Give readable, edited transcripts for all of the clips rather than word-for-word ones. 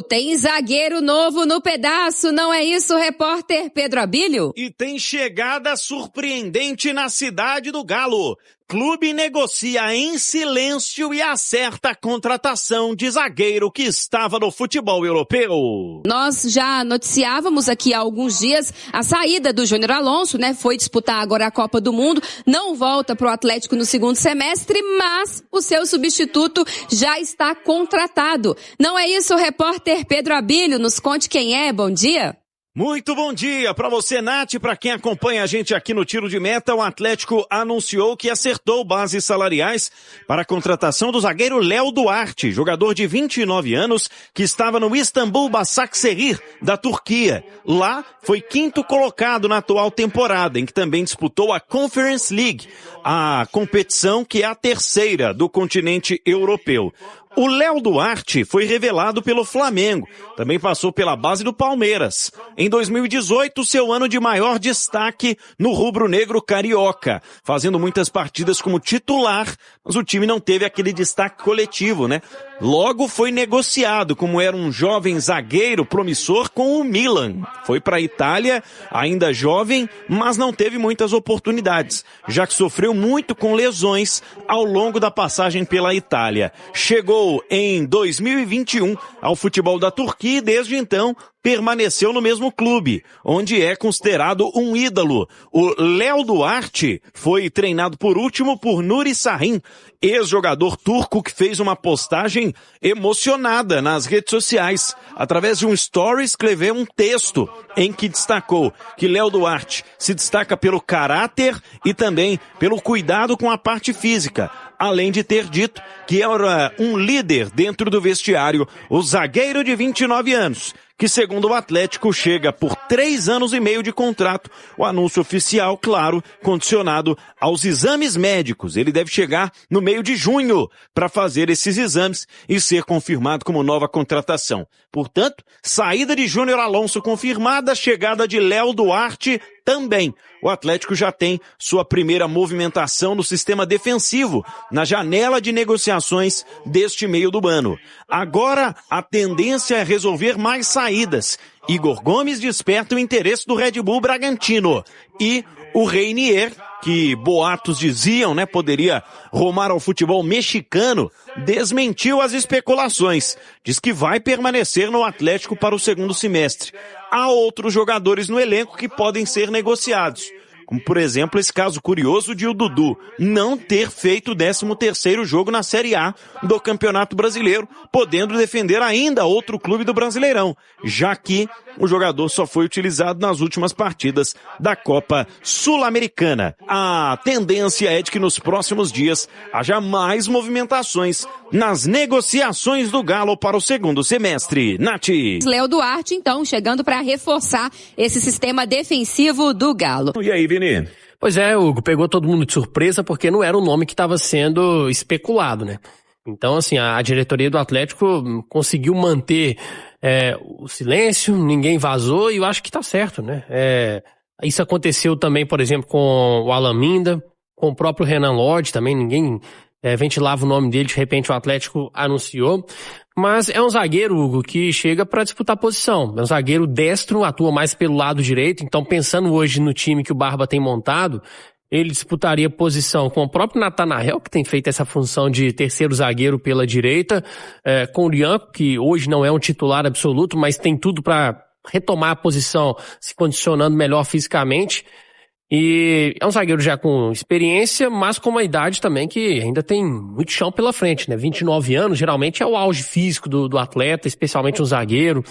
Tem zagueiro novo no pedaço, não é isso, repórter Pedro Abílio? E tem chegada surpreendente na cidade do Galo. Clube negocia em silêncio e acerta a contratação de zagueiro que estava no futebol europeu. Nós já noticiávamos aqui há alguns dias a saída do Júnior Alonso, né? Foi disputar agora a Copa do Mundo, não volta para o Atlético no segundo semestre, mas o seu substituto já está contratado. Não é isso, repórter Pedro Abílio? Nos conte quem é, bom dia. Muito bom dia para você, Nath, para quem acompanha a gente aqui no Tiro de Meta. O Atlético anunciou que acertou bases salariais para a contratação do zagueiro Léo Duarte, jogador de 29 anos, que estava no Istanbul Başakşehir, da Turquia. Lá foi quinto colocado na atual temporada, em que também disputou a Conference League, a competição que é a terceira do continente europeu. O Léo Duarte foi revelado pelo Flamengo, também passou pela base do Palmeiras. Em 2018, seu ano de maior destaque no rubro-negro carioca, fazendo muitas partidas como titular, mas o time não teve aquele destaque coletivo, né? Logo foi negociado, como era um jovem zagueiro promissor, com o Milan. Foi para a Itália, ainda jovem, mas não teve muitas oportunidades, já que sofreu muito com lesões ao longo da passagem pela Itália. Chegou em 2021 ao futebol da Turquia e desde então permaneceu no mesmo clube, onde é considerado um ídolo. O Léo Duarte foi treinado por último por Nuri Sahin, ex-jogador turco que fez uma postagem emocionada nas redes sociais. Através de um story escreveu um texto em que destacou que Léo Duarte se destaca pelo caráter e também pelo cuidado com a parte física, além de ter dito que era um líder dentro do vestiário, o zagueiro de 29 anos, que segundo o Atlético chega por 3 anos e meio de contrato. O anúncio oficial, claro, condicionado aos exames médicos. Ele deve chegar no meio de junho para fazer esses exames e ser confirmado como nova contratação. Portanto, saída de Júnior Alonso confirmada, chegada de Léo Duarte também. O Atlético já tem sua primeira movimentação no sistema defensivo, na janela de negociações deste meio do ano. Agora, a tendência é resolver mais saídas. Igor Gomes desperta o interesse do Red Bull Bragantino. E o Reinier, que boatos diziam, né, poderia rumar ao futebol mexicano, desmentiu as especulações. Diz que vai permanecer no Atlético para o segundo semestre. Há outros jogadores no elenco que podem ser negociados, como por exemplo esse caso curioso de o Dudu não ter feito o 13º jogo na Série A do Campeonato Brasileiro, podendo defender ainda outro clube do Brasileirão, já que o jogador só foi utilizado nas últimas partidas da Copa Sul-Americana. A tendência é de que nos próximos dias haja mais movimentações nas negociações do Galo para o segundo semestre. Nath. Léo Duarte, então, chegando para reforçar esse sistema defensivo do Galo. E aí, Vini? Pois é, Hugo, pegou todo mundo de surpresa porque não era o nome que estava sendo especulado, né? Então, assim, a diretoria do Atlético conseguiu manter o silêncio, ninguém vazou e eu acho que tá certo, né? Isso aconteceu também, por exemplo, com o Alan Minda, com o próprio Renan Lodge também, ninguém ventilava o nome dele, de repente o Atlético anunciou. Mas é um zagueiro, Hugo, que chega para disputar posição. É um zagueiro destro, atua mais pelo lado direito, então pensando hoje no time que o Barba tem montado, ele disputaria posição com o próprio Natanael, que tem feito essa função de terceiro zagueiro pela direita, com o Lianco, que hoje não é um titular absoluto, mas tem tudo para retomar a posição, se condicionando melhor fisicamente. E é um zagueiro já com experiência, mas com uma idade também que ainda tem muito chão pela frente, né? 29 anos, geralmente é o auge físico do atleta, especialmente um zagueiro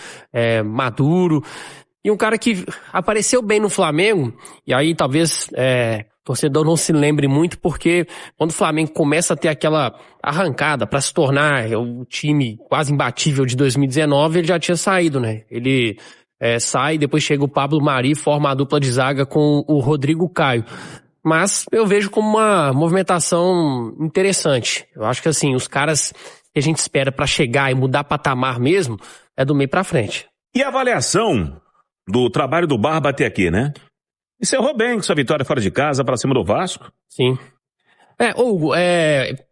maduro. E um cara que apareceu bem no Flamengo, e aí talvez o torcedor não se lembre muito, porque quando o Flamengo começa a ter aquela arrancada para se tornar o time quase imbatível de 2019, ele já tinha saído, né? Ele sai, depois chega o Pablo Mari, forma a dupla de zaga com o Rodrigo Caio. Mas eu vejo como uma movimentação interessante. Eu acho que assim, os caras que a gente espera para chegar e mudar patamar mesmo, é do meio para frente. E a avaliação do trabalho do Barba até aqui, né? Encerrou bem com sua vitória fora de casa para cima do Vasco. Sim. Hugo,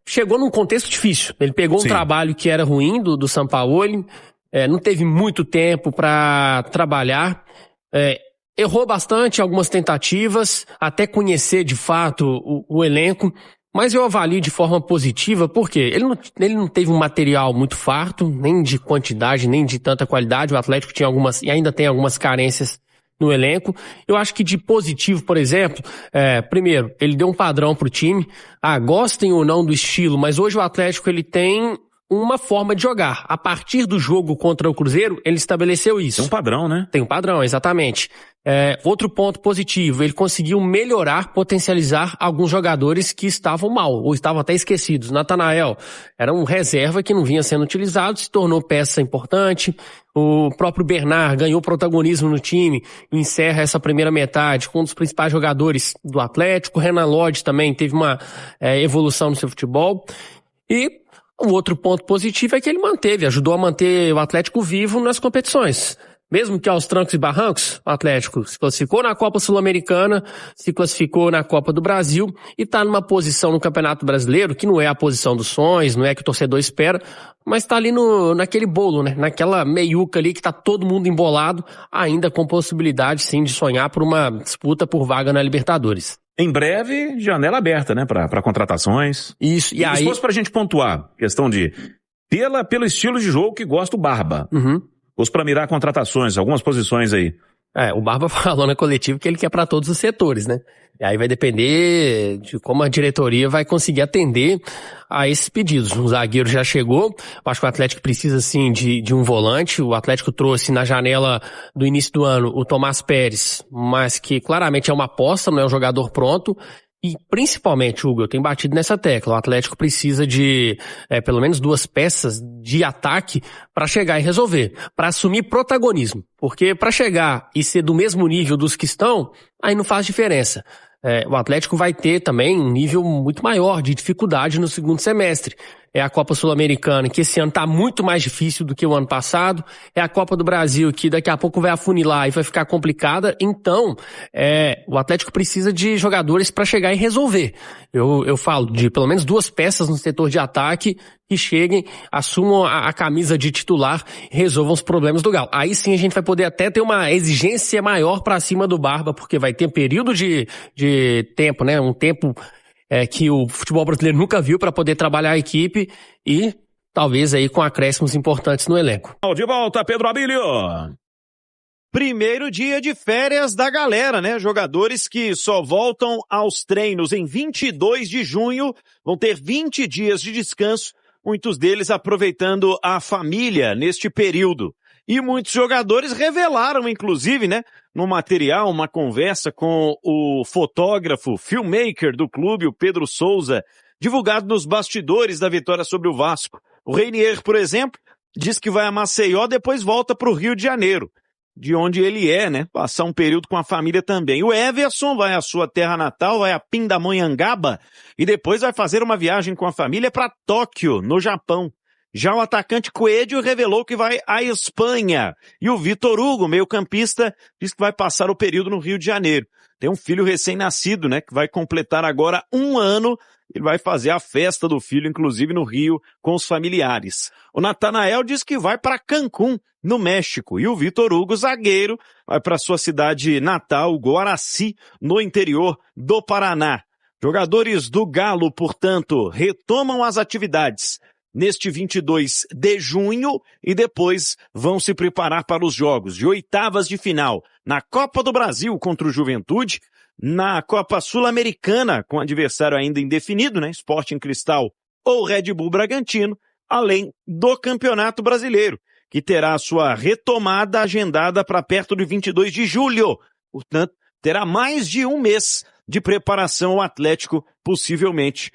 chegou num contexto difícil. Ele pegou um trabalho que era ruim do Sampaoli, não teve muito tempo para trabalhar, errou bastante algumas tentativas, até conhecer de fato o elenco, mas eu avalio de forma positiva porque ele não teve um material muito farto, nem de quantidade, nem de tanta qualidade. O Atlético tinha algumas e ainda tem algumas carências no elenco. Eu acho que de positivo, por exemplo, primeiro, ele deu um padrão pro time. Gostem ou não do estilo, mas hoje o Atlético ele tem uma forma de jogar. A partir do jogo contra o Cruzeiro, ele estabeleceu isso. Tem um padrão, né? Tem um padrão, exatamente. Outro ponto positivo, ele conseguiu melhorar, potencializar alguns jogadores que estavam mal, ou estavam até esquecidos. Natanael era um reserva que não vinha sendo utilizado, se tornou peça importante. O próprio Bernard ganhou protagonismo no time, encerra essa primeira metade com um dos principais jogadores do Atlético. Renan Lodge também teve uma evolução no seu futebol. E o outro ponto positivo é que ele ajudou a manter o Atlético vivo nas competições. Mesmo que aos trancos e barrancos, o Atlético se classificou na Copa Sul-Americana, se classificou na Copa do Brasil e está numa posição no Campeonato Brasileiro que não é a posição dos sonhos, não é que o torcedor espera, mas está ali naquele bolo, né? Naquela meiuca ali que está todo mundo embolado, ainda com possibilidade sim de sonhar por uma disputa por vaga na Libertadores. Em breve, janela aberta, né, para contratações. Isso, e aí... Se fosse pra gente pontuar, questão de, pelo estilo de jogo que gosta o Barba. Uhum. Ou para mirar contratações, algumas posições aí. O Barba falou na coletiva que ele quer para todos os setores, né? E aí vai depender de como a diretoria vai conseguir atender a esses pedidos. Um zagueiro já chegou, eu acho que o Atlético precisa sim de um volante. O Atlético trouxe na janela do início do ano o Tomás Pérez, mas que claramente é uma aposta, não é um jogador pronto. E principalmente, Hugo, eu tenho batido nessa tecla, o Atlético precisa de pelo menos 2 peças de ataque para chegar e resolver, para assumir protagonismo, porque para chegar e ser do mesmo nível dos que estão, aí não faz diferença. O Atlético vai ter também um nível muito maior de dificuldade no segundo semestre. É a Copa Sul-Americana, que esse ano está muito mais difícil do que o ano passado. É a Copa do Brasil, que daqui a pouco vai afunilar e vai ficar complicada. Então, o Atlético precisa de jogadores para chegar e resolver. Eu falo de pelo menos 2 peças no setor de ataque que cheguem, assumam a camisa de titular e resolvam os problemas do Galo. Aí sim a gente vai poder até ter uma exigência maior para cima do Barba, porque vai ter período de tempo, né? Um tempo que o futebol brasileiro nunca viu para poder trabalhar a equipe e talvez aí com acréscimos importantes no elenco. De volta, Pedro Abílio. Primeiro dia de férias da galera, né? Jogadores que só voltam aos treinos em 22 de junho, vão ter 20 dias de descanso, muitos deles aproveitando a família neste período. E muitos jogadores revelaram, inclusive, né, no material, uma conversa com o fotógrafo, filmmaker do clube, o Pedro Souza, divulgado nos bastidores da vitória sobre o Vasco. O Reinier, por exemplo, diz que vai a Maceió, depois volta para o Rio de Janeiro, de onde ele né, passar um período com a família também. O Everson vai à sua terra natal, vai a Pindamonhangaba, e depois vai fazer uma viagem com a família para Tóquio, no Japão. Já o atacante Coelho revelou que vai à Espanha. E o Vitor Hugo, meio-campista, diz que vai passar o período no Rio de Janeiro. Tem um filho recém-nascido, né, que vai completar agora 1 ano. Ele vai fazer a festa do filho, inclusive no Rio, com os familiares. O Natanael diz que vai para Cancún, no México. E o Vitor Hugo, zagueiro, vai para sua cidade natal, Guaraci, no interior do Paraná. Jogadores do Galo, portanto, retomam as atividades neste 22 de junho e depois vão se preparar para os jogos de oitavas de final na Copa do Brasil contra o Juventude, na Copa Sul-Americana com adversário ainda indefinido, né, Sporting Cristal ou Red Bull Bragantino, além do Campeonato Brasileiro, que terá a sua retomada agendada para perto de 22 de julho. Portanto, terá mais de 1 mês de preparação ao Atlético, possivelmente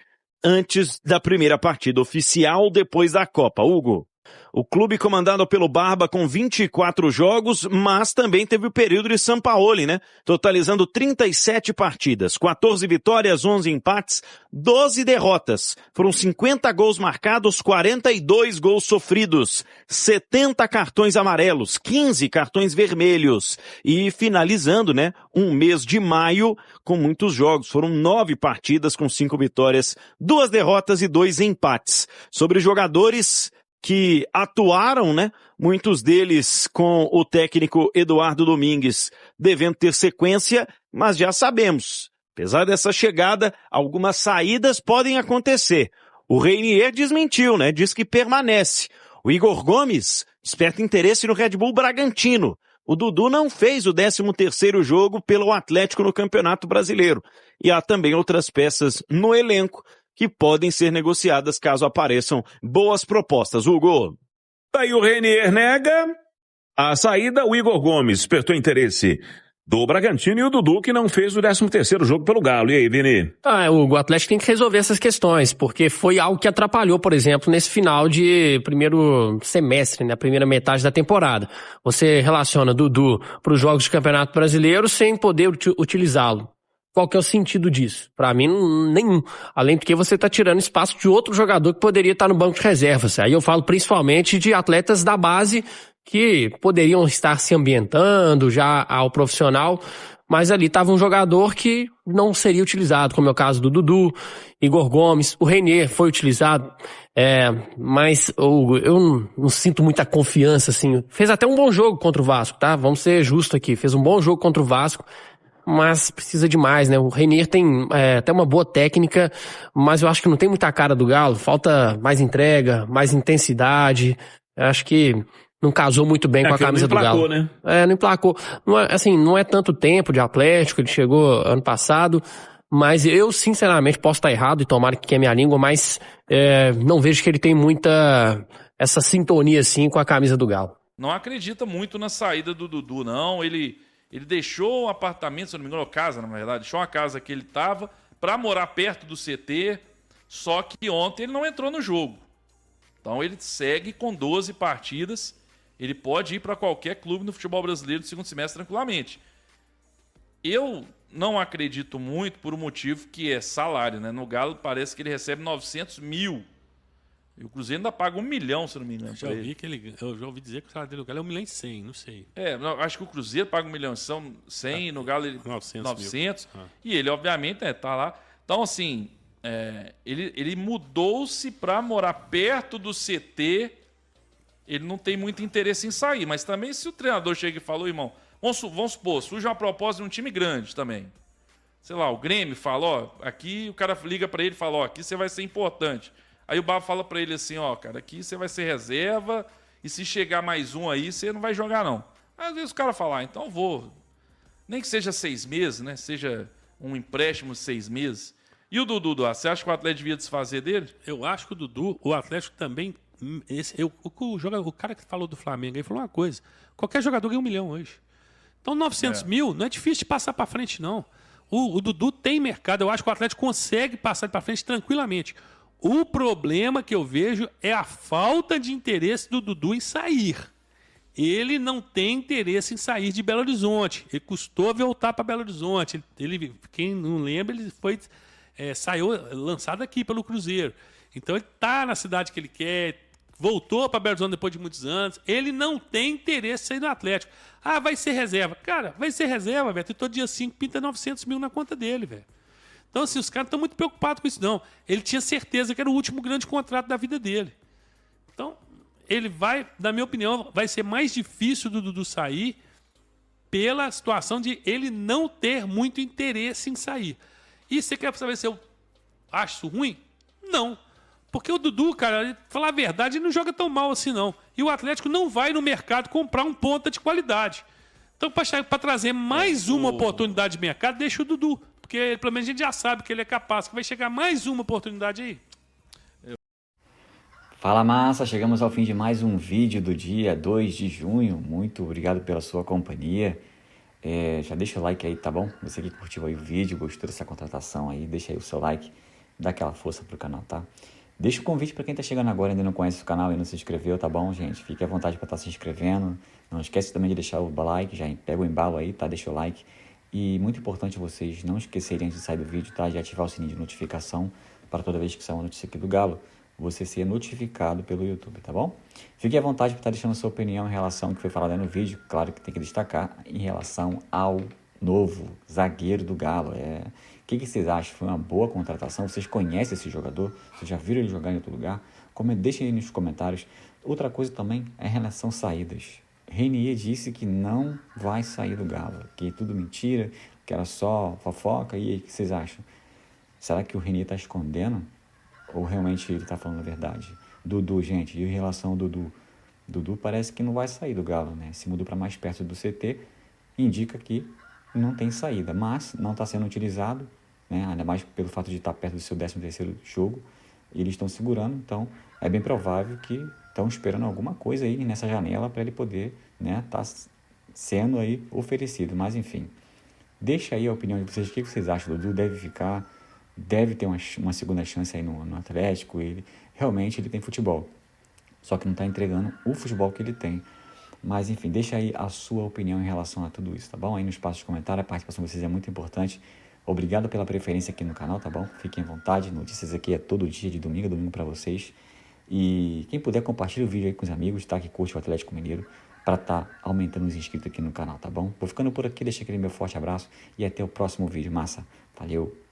antes da primeira partida oficial depois da Copa. Hugo, o clube comandado pelo Barba com 24 jogos, mas também teve o período de Sampaoli, né? Totalizando 37 partidas, 14 vitórias, 11 empates, 12 derrotas. Foram 50 gols marcados, 42 gols sofridos, 70 cartões amarelos, 15 cartões vermelhos. E finalizando, né? Um mês de maio com muitos jogos. Foram 9 partidas com 5 vitórias, 2 derrotas e 2 empates. Sobre jogadores, que atuaram, né? Muitos deles com o técnico Eduardo Domingues devendo ter sequência, mas já sabemos, apesar dessa chegada, algumas saídas podem acontecer. O Reinier desmentiu, né? Diz que permanece. O Igor Gomes desperta interesse no Red Bull Bragantino. O Dudu não fez o 13º jogo pelo Atlético no Campeonato Brasileiro. E há também outras peças no elenco que podem ser negociadas caso apareçam boas propostas. Hugo. Aí o Reinier nega a saída, o Igor Gomes despertou interesse do Bragantino e o Dudu que não fez o 13º jogo pelo Galo. E aí, Vini? Hugo, o Atlético tem que resolver essas questões, porque foi algo que atrapalhou, por exemplo, nesse final de primeiro semestre, né, primeira metade da temporada. Você relaciona Dudu para os jogos de Campeonato Brasileiro sem poder utilizá-lo. Qual que é o sentido disso? Para mim, nenhum. Além do que você está tirando espaço de outro jogador que poderia estar no banco de reservas. Aí eu falo principalmente de atletas da base que poderiam estar se ambientando já ao profissional, mas ali estava um jogador que não seria utilizado, como é o caso do Dudu, Igor Gomes, o Reinier foi utilizado, mas eu não sinto muita confiança, assim. Fez até um bom jogo contra o Vasco, tá? Vamos ser justos aqui, fez um bom jogo contra o Vasco, mas precisa de mais, né? O Reinier tem até uma boa técnica, mas eu acho que não tem muita cara do Galo, falta mais entrega, mais intensidade, eu acho que não casou muito bem com a camisa do Galo. Né? Não emplacou. Não é tanto tempo de Atlético, ele chegou ano passado, mas eu, sinceramente, posso estar errado e tomara que queime a língua, mas não vejo que ele tem muita essa sintonia, assim, com a camisa do Galo. Não acredita muito na saída do Dudu, não. Ele deixou o apartamento, se não me engano, casa, na verdade, deixou uma casa que ele estava para morar perto do CT, só que ontem ele não entrou no jogo. Então ele segue com 12 partidas. Ele pode ir para qualquer clube no futebol brasileiro do segundo semestre tranquilamente. Eu não acredito muito por um motivo que é salário, né? No Galo parece que ele recebe 900 mil. E o Cruzeiro ainda paga 1 milhão, se não me engano. Eu já ouvi dizer que o salário dele no Galo é 1 milhão e 100, não sei. Acho que o Cruzeiro paga 1 milhão e 100, e no Galo ele 900 e ele, obviamente, tá lá. Então, assim, ele mudou-se para morar perto do CT. Ele não tem muito interesse em sair, mas também se o treinador chega e falou, irmão, vamos supor, surge uma proposta de um time grande também. Sei lá, o Grêmio fala, aqui o cara liga para ele e fala, aqui você vai ser importante. Aí o Baba fala para ele assim, cara, aqui você vai ser reserva e se chegar mais um aí, você não vai jogar não. Aí, às vezes o cara fala, então vou. Nem que seja 6 meses, né? Seja um empréstimo de 6 meses. E o Dudu, você acha que o Atlético devia desfazer dele? Eu acho que o Dudu, o Atlético também... O cara que falou do Flamengo aí falou uma coisa. Qualquer jogador ganha 1 milhão hoje. Então 900 mil não é difícil de passar para frente, não. O Dudu tem mercado. Eu acho que o Atlético consegue passar para frente tranquilamente. O problema que eu vejo é a falta de interesse do Dudu em sair. Ele não tem interesse em sair de Belo Horizonte. Ele custou voltar para Belo Horizonte. Quem não lembra, ele saiu lançado aqui pelo Cruzeiro. Então ele está na cidade que ele quer, voltou para Belo Horizonte depois de muitos anos. Ele não tem interesse em sair do Atlético. Vai ser reserva. Cara, vai ser reserva, velho. Todo dia 5 pinta 900 mil na conta dele, velho. Então, assim, os caras estão muito preocupados com isso, não. Ele tinha certeza que era o último grande contrato da vida dele. Então, ele vai, na minha opinião, vai ser mais difícil do Dudu sair pela situação de ele não ter muito interesse em sair. E você quer saber se eu acho isso ruim? Não. Porque o Dudu, cara, falar a verdade, ele não joga tão mal assim, não. E o Atlético não vai no mercado comprar um ponta de qualidade. Então, para trazer mais uma oportunidade de mercado, deixa o Dudu. Porque, pelo menos, a gente já sabe que ele é capaz, que vai chegar mais uma oportunidade aí. Fala, massa! Chegamos ao fim de mais um vídeo do dia 2 de junho. Muito obrigado pela sua companhia. Já deixa o like aí, tá bom? Você que curtiu aí o vídeo, gostou dessa contratação aí, deixa aí o seu like, dá aquela força pro canal, tá? Deixa o convite para quem tá chegando agora e ainda não conhece o canal e não se inscreveu, tá bom, gente? Fique à vontade para estar se inscrevendo. Não esquece também de deixar o like, já pega o embalo aí, tá? Deixa o like. E muito importante vocês não esquecerem antes de sair do vídeo, tá? De ativar o sininho de notificação para toda vez que sair uma notícia aqui do Galo, você ser notificado pelo YouTube, tá bom? Fique à vontade para estar deixando a sua opinião em relação ao que foi falado aí no vídeo. Claro que tem que destacar em relação ao novo zagueiro do Galo. O que vocês acham? Foi uma boa contratação? Vocês conhecem esse jogador? Vocês já viram ele jogar em outro lugar? Deixem aí nos comentários Outra coisa também é em relação às saídas. Renier disse que não vai sair do Galo, que é tudo mentira, que era só fofoca. E aí, o que vocês acham? Será que o Renier está escondendo? Ou realmente ele está falando a verdade? Dudu, gente, e em relação ao Dudu? Dudu parece que não vai sair do Galo, né? Se mudou para mais perto do CT, indica que não tem saída, mas não está sendo utilizado, né? Ainda mais pelo fato de estar perto do seu 13º jogo, e eles estão segurando, então é bem provável que estão esperando alguma coisa aí nessa janela para ele poder, né, tá sendo aí oferecido. Mas enfim, deixa aí a opinião de vocês, o que vocês acham? O Dudu deve ficar, deve ter uma segunda chance aí no Atlético. Ele realmente ele tem futebol, só que não está entregando o futebol que ele tem. Mas enfim, deixa aí a sua opinião em relação a tudo isso, tá bom? Aí no espaço de comentário, a participação de vocês é muito importante. Obrigado pela preferência aqui no canal, tá bom? Fiquem à vontade, notícias aqui é todo dia, de domingo a domingo para vocês. E quem puder, compartilha o vídeo aí com os amigos, tá? Que curte o Atlético Mineiro, para estar aumentando os inscritos aqui no canal, tá bom? Vou ficando por aqui, deixa aquele meu forte abraço e até o próximo vídeo, massa. Valeu!